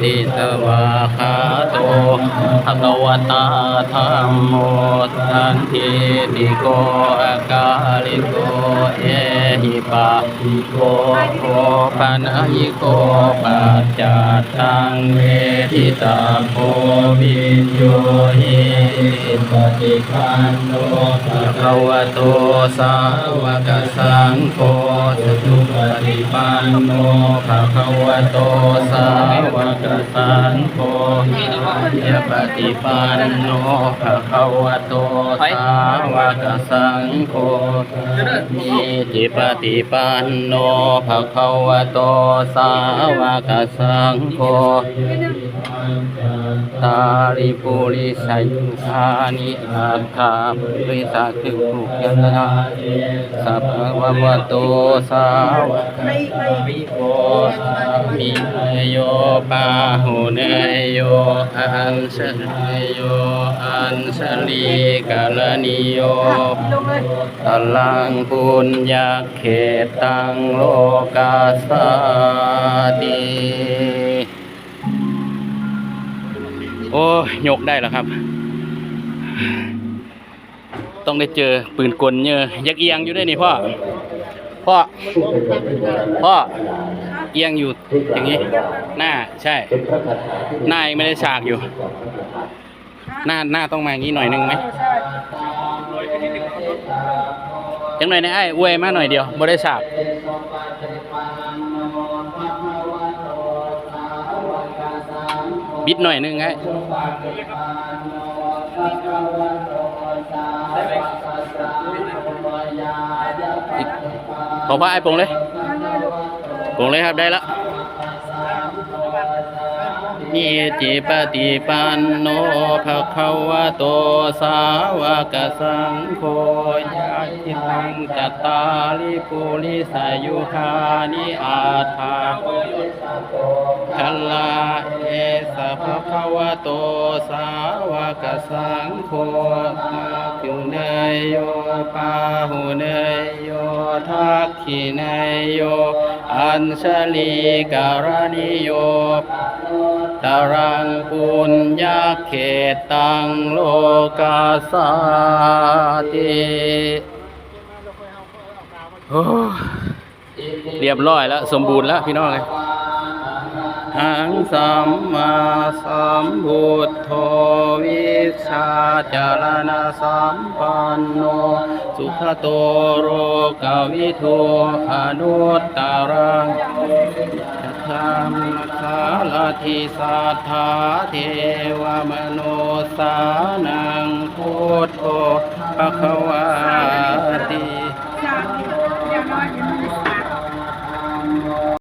ติสวาคาโตภะคะวะตาธัมโมสันทิติโกอาการิโกเอหิปัสสิโกโภปนัยโกปัจจัตตังเวทิตาโพวิญโยหิปฏิปันโนภะคะวะโตสาวกสังโฆสุปฏิปันโนภะคะวะโตสาวกสังโฆปฏิปันโนภะคะวะโตสาวกสังโฆอิติปฏิปันโนภะคะวะโตสาวกสังโฆตาลิปุริสัยยุคานิอัตถาปุริสักขุยันนาสัพพะวะโตสาวกวิโกมิโยปาหุเนโยอันสลิโยอันสลีกาลนิโยตลังปุญญาเขตังโลกาสาติโอ้ยกได้แล้วครับต้องได้เจอปืนกลเยอะยักเอียงอยู่ด้วยนี่พ่อเอียงอยู่อย่างนี้หน้าใช่หน้ายังไม่ได้ฉากอยู่หน้าต้องมาอย่างนี้หน่อยนึงไหมยังหน่อยนะไอ้อวยมาหน่อยเดียวไม่ได้ฉากบิดหน่อยนึงไงขอพระไอ้ปงเลยครับได้แล้วอิติปฏิปันโนภะคะวะโตสาวกสังโฆญาติตังจัตตาลิปุริสายุคานิอาถาคัลลาเอสะภะคะวะโตสาวกสังโฆทักขิเนยโยปาหุเนยโยทักขิเนยโยอัญชลีการณิโยตรังปุญญาเขตังโลกาสาติเรียบร้อยแล้วสมบูรณ์แล้วพี่น้องเลยหังสัมมาสัมพุทโธวิชาจารณะสัมปันโนสุขโตโรกวิทูอนุตตรังธรรมคาลาธิสัทธาเทวมโนสานังพุทโธภควา